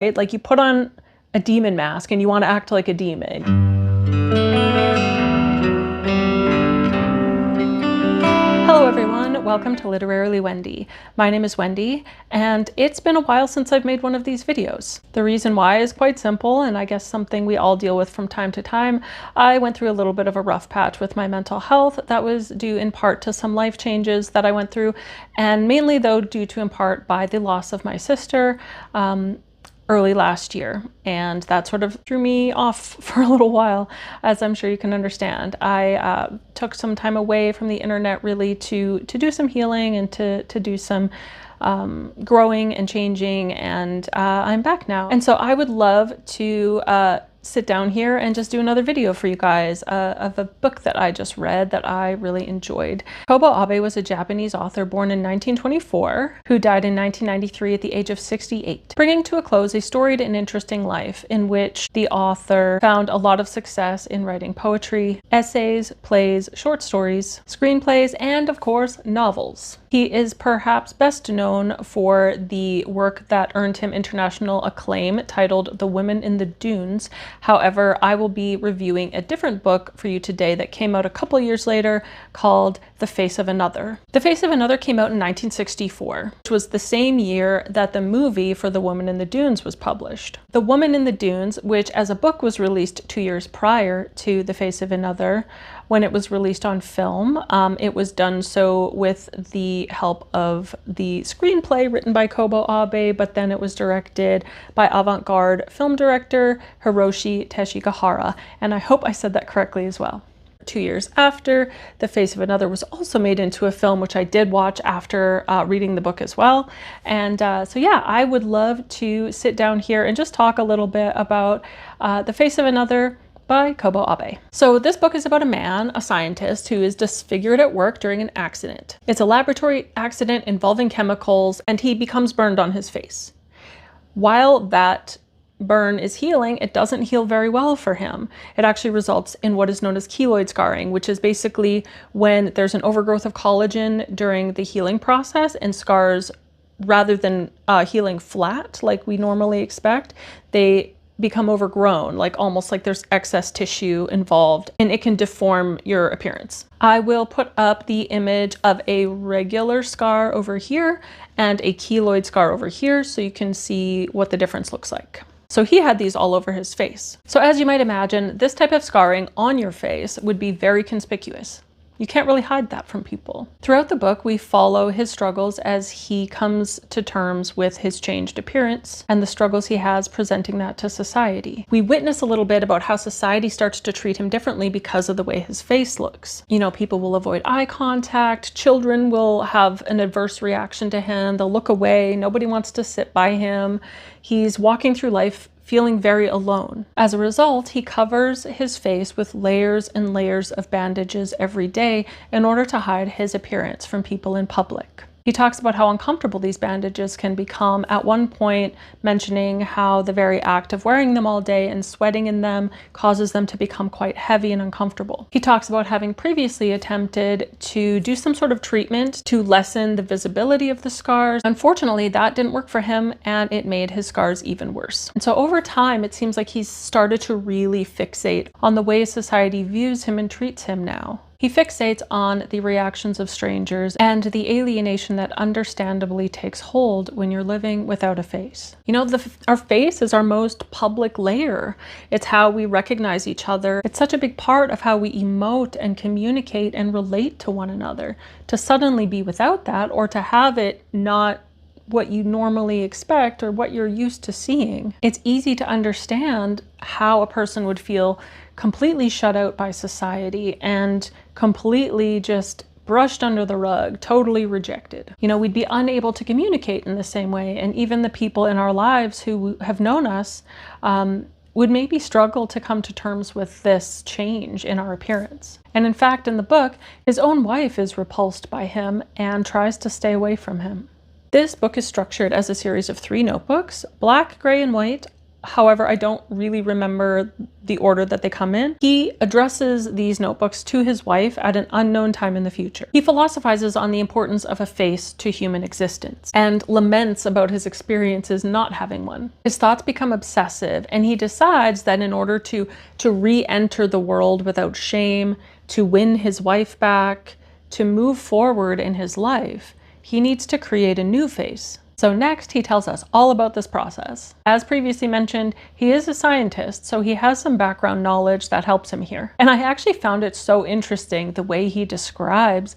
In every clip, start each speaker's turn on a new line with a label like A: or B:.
A: right? Like you put on a demon mask and you want to act like a demon. Hello everyone, welcome to Literarily Wendy. My name is Wendy, and it's been a while since I've made one of these videos. The reason why is quite simple, and I guess something we all deal with from time to time. I went through a little bit of a rough patch with my mental health that was due in part to some life changes that I went through, and mainly though due to in part by the loss of my sister early last year, and that sort of threw me off for a little while, as I'm sure you can understand. I took some time away from the internet really to do some healing and to do some growing and changing, and I'm back now. And so I would love to sit down here and just do another video for you guys of a book that I just read that I really enjoyed. Kōbō Abe was a Japanese author born in 1924 who died in 1993 at the age of 68, bringing to a close a storied and interesting life in which the author found a lot of success in writing poetry, essays, plays, short stories, screenplays, and of course, novels. He is perhaps best known for the work that earned him international acclaim titled The Women in the Dunes. However, I will be reviewing a different book for you today that came out a couple years later called The Face of Another. The Face of Another came out in 1964, which was the same year that the movie for The Woman in the Dunes was published. The Woman in the Dunes, which as a book was released 2 years prior to The Face of Another, when it was released on film, it was done so with the help of the screenplay written by Kōbō Abe, but then it was directed by avant-garde film director Hiroshi Teshigahara, and I hope I said that correctly as well. 2 years after, The Face of Another was also made into a film, which I did watch after reading the book as well. And so yeah, I would love to sit down here and just talk a little bit about The Face of Another by Kōbō Abe. So this book is about a man, a scientist, who is disfigured at work during an accident. It's a laboratory accident involving chemicals, and he becomes burned on his face. While that burn is healing, it doesn't heal very well for him. It actually results in what is known as keloid scarring, which is basically when there's an overgrowth of collagen during the healing process, and scars, rather than healing flat like we normally expect, they become overgrown, like almost like there's excess tissue involved, and it can deform your appearance. I will put up the image of a regular scar over here and a keloid scar over here so you can see what the difference looks like. So he had these all over his face. So as you might imagine, this type of scarring on your face would be very conspicuous. You can't really hide that from people. Throughout the book, we follow his struggles as he comes to terms with his changed appearance and the struggles he has presenting that to society. We witness a little bit about how society starts to treat him differently because of the way his face looks. You know, people will avoid eye contact, children will have an adverse reaction to him, they'll look away, nobody wants to sit by him. He's walking through life feeling very alone. As a result, he covers his face with layers and layers of bandages every day in order to hide his appearance from people in public. He talks about how uncomfortable these bandages can become, at one point mentioning how the very act of wearing them all day and sweating in them causes them to become quite heavy and uncomfortable. He talks about having previously attempted to do some sort of treatment to lessen the visibility of the scars. Unfortunately, that didn't work for him, and it made his scars even worse. And so over time, it seems like he's started to really fixate on the way society views him and treats him now. He fixates on the reactions of strangers and the alienation that understandably takes hold when you're living without a face. You know, our face is our most public layer. It's how we recognize each other. It's such a big part of how we emote and communicate and relate to one another. To suddenly be without that, or to have it not what you normally expect or what you're used to seeing, it's easy to understand how a person would feel completely shut out by society and completely just brushed under the rug, totally rejected. You know, we'd be unable to communicate in the same way, and even the people in our lives who have known us would maybe struggle to come to terms with this change in our appearance. And in fact, in the book, his own wife is repulsed by him and tries to stay away from him. This book is structured as a series of 3 notebooks, black, gray, and white, However, I don't really remember the order that they come in. He addresses these notebooks to his wife at an unknown time in the future. He philosophizes on the importance of a face to human existence and laments about his experiences not having one. His thoughts become obsessive, and he decides that in order to re-enter the world without shame, to win his wife back, to move forward in his life, he needs to create a new face. So next, he tells us all about this process. As previously mentioned, he is a scientist, so he has some background knowledge that helps him here. And I actually found it so interesting the way he describes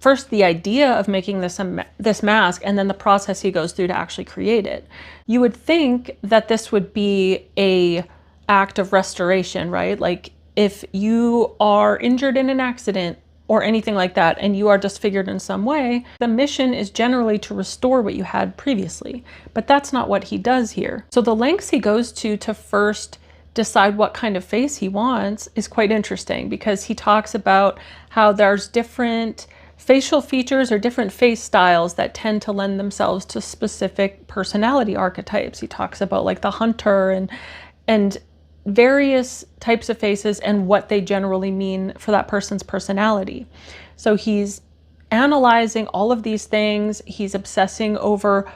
A: first the idea of making this mask, and then the process he goes through to actually create it. You would think that this would be an act of restoration, right? Like if you are injured in an accident, or anything like that, and you are disfigured in some way, the mission is generally to restore what you had previously. But that's not what he does here. So the lengths he goes to first decide what kind of face he wants is quite interesting, because he talks about how there's different facial features or different face styles that tend to lend themselves to specific personality archetypes. He talks about like the hunter and various types of faces and what they generally mean for that person's personality. So he's analyzing all of these things. He's obsessing over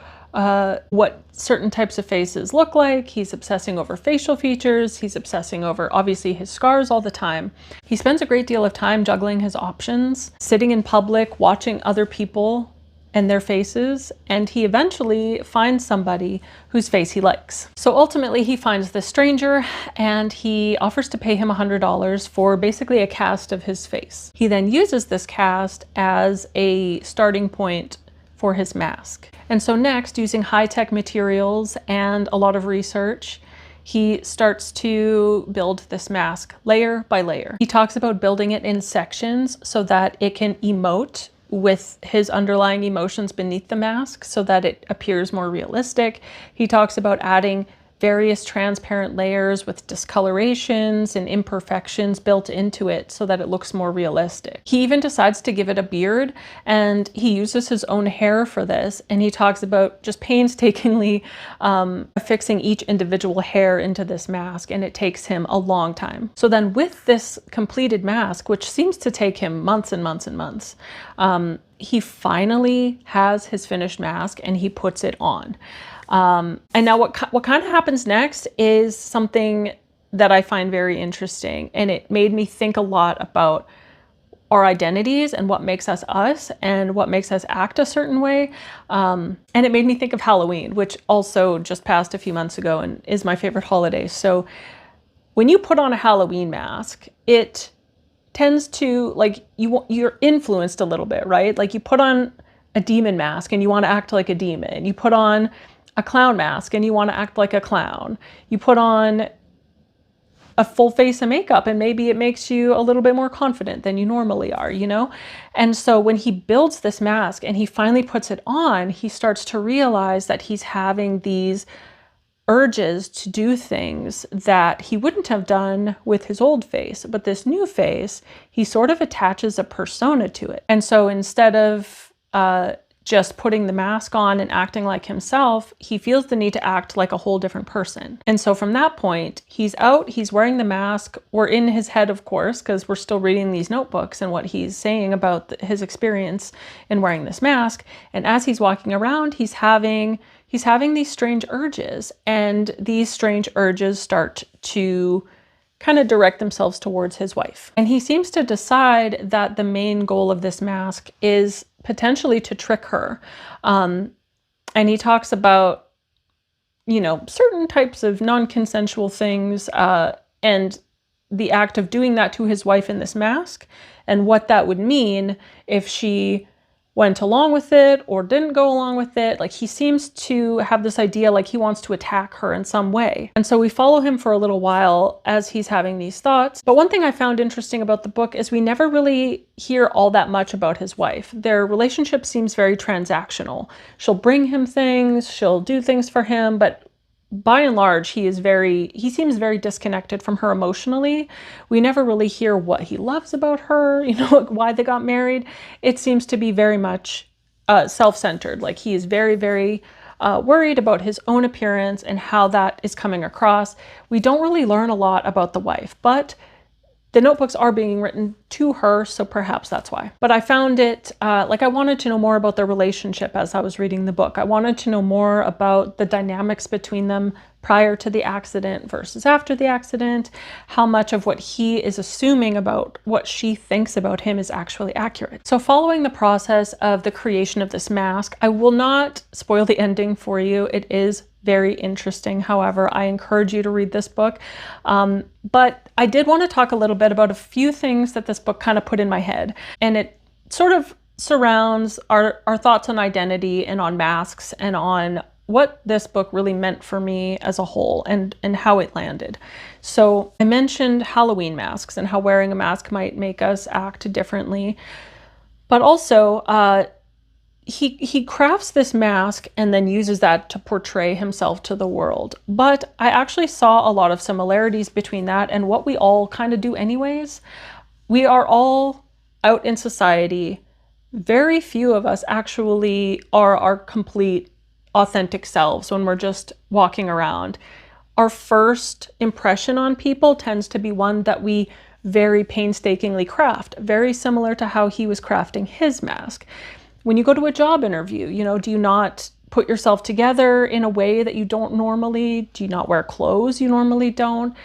A: what certain types of faces look like. He's obsessing over facial features. He's obsessing over, obviously, his scars all the time. He spends a great deal of time juggling his options, sitting in public, watching other people and their faces, and he eventually finds somebody whose face he likes. So ultimately he finds this stranger and he offers to pay him $100 for basically a cast of his face. He then uses this cast as a starting point for his mask. And so next, using high-tech materials and a lot of research, he starts to build this mask layer by layer. He talks about building it in sections so that it can emote with his underlying emotions beneath the mask so that it appears more realistic. He talks about adding various transparent layers with discolorations and imperfections built into it so that it looks more realistic. He even decides to give it a beard, and he uses his own hair for this, and he talks about just painstakingly affixing each individual hair into this mask, and it takes him a long time. So then with this completed mask, which seems to take him months and months and months, he finally has his finished mask and he puts it on. And now what kind of happens next is something that I find very interesting, and it made me think a lot about our identities and what makes us us and what makes us act a certain way. And it made me think of Halloween, which also just passed a few months ago and is my favorite holiday. So when you put on a Halloween mask, it tends to, like, you're influenced a little bit, right? Like you put on a demon mask and you want to act like a demon. You put on a clown mask and you want to act like a clown. You put on a full face of makeup and maybe it makes you a little bit more confident than you normally are, you know? And so when he builds this mask and he finally puts it on, he starts to realize that he's having these urges to do things that he wouldn't have done with his old face. But this new face, he sort of attaches a persona to it. And so instead of just putting the mask on and acting like himself, he feels the need to act like a whole different person. And so from that point, he's out, he's wearing the mask. We're in his head, of course, because we're still reading these notebooks and what he's saying about his experience in wearing this mask. And as he's walking around, he's having these strange urges, and these strange urges start to kind of direct themselves towards his wife. And he seems to decide that the main goal of this mask is potentially to trick her. And he talks about, you know, certain types of non-consensual things and the act of doing that to his wife in this mask and what that would mean if she went along with it or didn't go along with it. Like, he seems to have this idea like he wants to attack her in some way. And so we follow him for a little while as he's having these thoughts. But one thing I found interesting about the book is we never really hear all that much about his wife. Their relationship seems very transactional. She'll bring him things, she'll do things for him, but by and large, he seems very disconnected from her emotionally. We never really hear what he loves about her, you know, why they got married. It seems to be very much self-centered. Like, he is very, very worried about his own appearance and how that is coming across. We don't really learn a lot about the wife, but the notebooks are being written to her, so perhaps that's why. But I found it, like I wanted to know more about their relationship as I was reading the book. I wanted to know more about the dynamics between them prior to the accident versus after the accident, how much of what he is assuming about what she thinks about him is actually accurate. So following the process of the creation of this mask, I will not spoil the ending for you. It is very interesting. However, I encourage you to read this book. But I did want to talk a little bit about a few things that this book kind of put in my head. And it sort of surrounds our thoughts on identity and on masks and on what this book really meant for me as a whole and how it landed. So I mentioned Halloween masks and how wearing a mask might make us act differently. But also, he crafts this mask and then uses that to portray himself to the world. But I actually saw a lot of similarities between that and what we all kind of do anyways. We are all out in society. Very few of us actually are our complete authentic selves when we're just walking around. Our first impression on people tends to be one that we very painstakingly craft, very similar to how he was crafting his mask. When you go to a job interview, do you not put yourself together in a way that you don't normally? Do you not wear clothes you normally don't?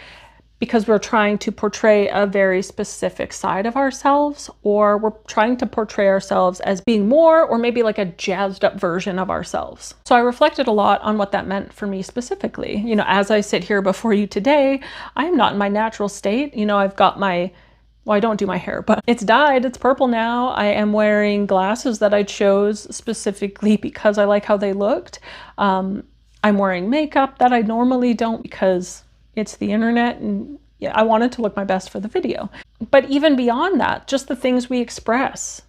A: Because we're trying to portray a very specific side of ourselves, or we're trying to portray ourselves as being more, or maybe like a jazzed up version of ourselves. So I reflected a lot on what that meant for me specifically. As I sit here before you today, I am not in my natural state. I've got well, I don't do my hair, but it's dyed, it's purple now. I am wearing glasses that I chose specifically because I like how they looked. I'm wearing makeup that I normally don't because it's the internet and I wanted to look my best for the video. But even beyond that, just the things we express,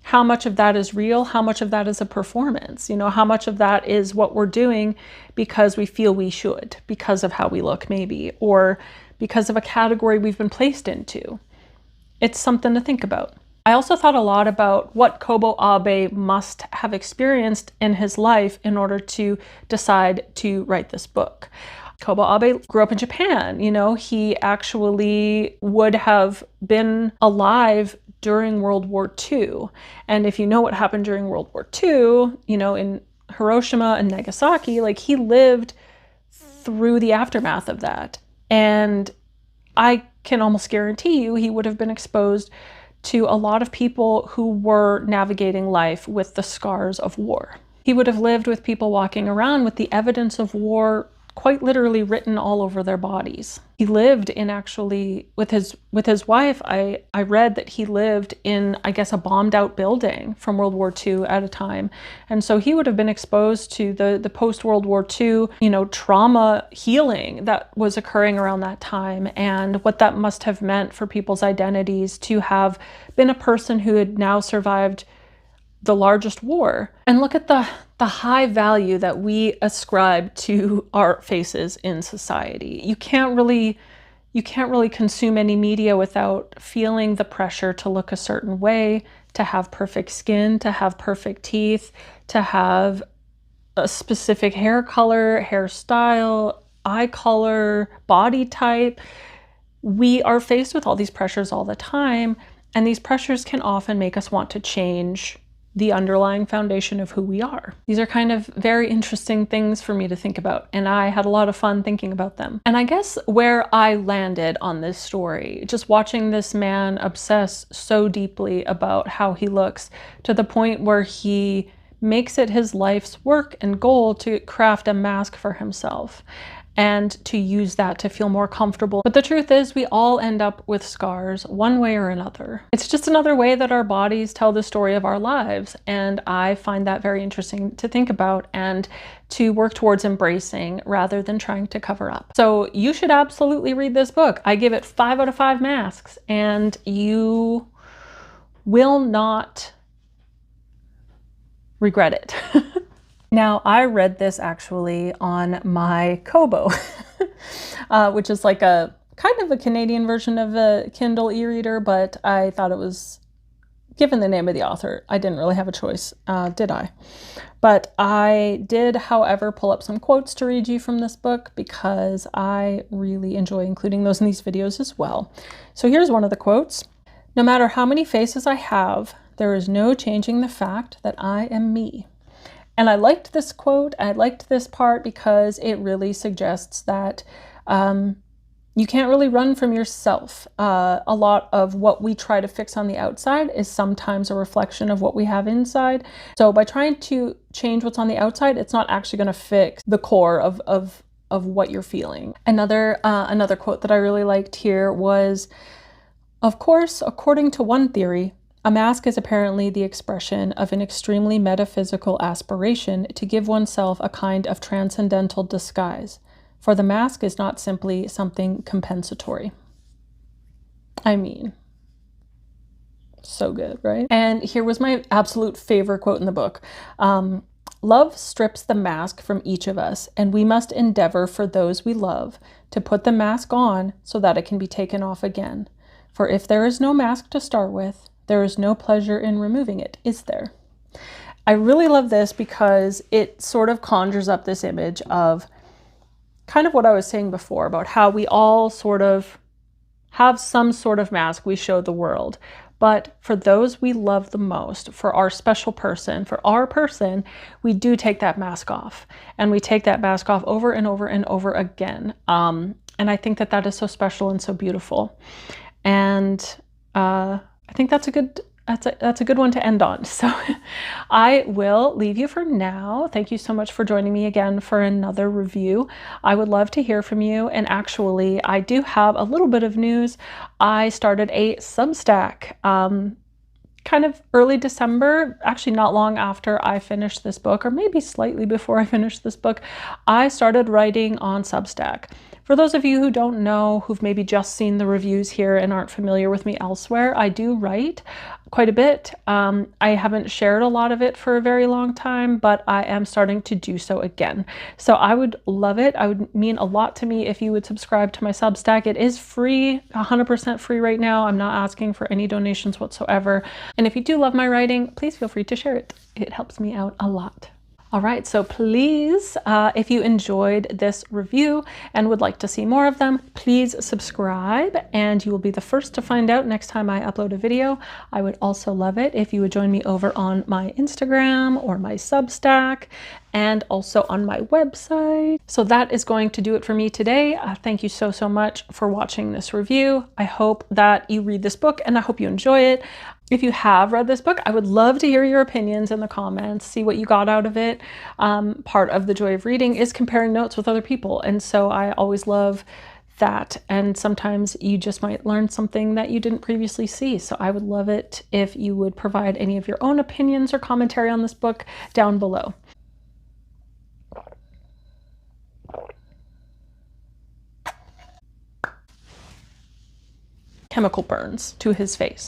A: how much of that is real, how much of that is a performance, how much of that is what we're doing because we feel we should, because of how we look maybe, or because of a category we've been placed into. It's something to think about. I also thought a lot about what Kōbō Abe must have experienced in his life in order to decide to write this book. Kōbō Abe grew up in Japan. He actually would have been alive during World War II. And if you know what happened during World War II, in Hiroshima and Nagasaki, he lived through the aftermath of that. And I can almost guarantee you he would have been exposed to a lot of people who were navigating life with the scars of war. He would have lived with people walking around with the evidence of war quite literally written all over their bodies. He lived in with his wife, I read that he lived in, I guess, a bombed out building from World War II at a time. And so he would have been exposed to the post-World War II, trauma healing that was occurring around that time and what that must have meant for people's identities to have been a person who had now survived the largest war. And look at the high value that we ascribe to our faces in society. You can't really consume any media without feeling the pressure to look a certain way, to have perfect skin, to have perfect teeth, to have a specific hair color, hairstyle, eye color, body type. We are faced with all these pressures all the time, and these pressures can often make us want to change the underlying foundation of who we are. These are kind of very interesting things for me to think about, and I had a lot of fun thinking about them. And I guess where I landed on this story, just watching this man obsess so deeply about how he looks to the point where he makes it his life's work and goal to craft a mask for himself and to use that to feel more comfortable. But the truth is, we all end up with scars one way or another. It's just another way that our bodies tell the story of our lives. And I find that very interesting to think about and to work towards embracing rather than trying to cover up. So you should absolutely read this book. I give it 5 out of 5 masks, and you will not regret it. Now, I read this actually on my Kōbō, which is like a kind of a Canadian version of a Kindle e-reader, but I thought it was given the name of the author, I didn't really have a choice, did I? But I did, however, pull up some quotes to read you from this book because I really enjoy including those in these videos as well. So here's one of the quotes. "No matter how many faces I have, there is no changing the fact that I am me." And I liked this quote. I liked this part because it really suggests that you can't really run from yourself. A lot of what we try to fix on the outside is sometimes a reflection of what we have inside. So by trying to change what's on the outside, it's not actually going to fix the core of what you're feeling. Another quote that I really liked here was, "Of course, according to one theory, a mask is apparently the expression of an extremely metaphysical aspiration to give oneself a kind of transcendental disguise. For the mask is not simply something compensatory." I mean, so good, right? And here was my absolute favorite quote in the book. "Love strips the mask from each of us, and we must endeavor for those we love to put the mask on so that it can be taken off again. For if there is no mask to start with, there is no pleasure in removing it, is there?" I really love this because it sort of conjures up this image of kind of what I was saying before about how we all sort of have some sort of mask we show the world. But for those we love the most, for our special person, for our person, we do take that mask off. And we take that mask off over and over and over again. And I think that that is so special and so beautiful. And I think that's a good one to end on. So I will leave you for now. Thank you so much for joining me again for another review. I would love to hear from you. And actually, I do have a little bit of news. I started a Substack kind of early December, actually not long after I finished this book, or maybe slightly before I finished this book. I started writing on Substack. For those of you who don't know, who've maybe just seen the reviews here and aren't familiar with me elsewhere, I do write quite a bit. I haven't shared a lot of it for a very long time, but I am starting to do so again. So I would love it. I would mean a lot to me if you would subscribe to my Substack. It is free, 100% free right now. I'm not asking for any donations whatsoever. And if you do love my writing, please feel free to share it. It helps me out a lot. All right, so please, if you enjoyed this review and would like to see more of them, please subscribe and you will be the first to find out next time I upload a video. I would also love it if you would join me over on my Instagram or my Substack and also on my website. So that is going to do it for me today. Thank you so much for watching this review. I hope that you read this book and I hope you enjoy it. If you have read this book, I would love to hear your opinions in the comments, see what you got out of it. Part of the joy of reading is comparing notes with other people. And so I always love that. And sometimes you just might learn something that you didn't previously see. So I would love it if you would provide any of your own opinions or commentary on this book down below. Chemical burns to his face.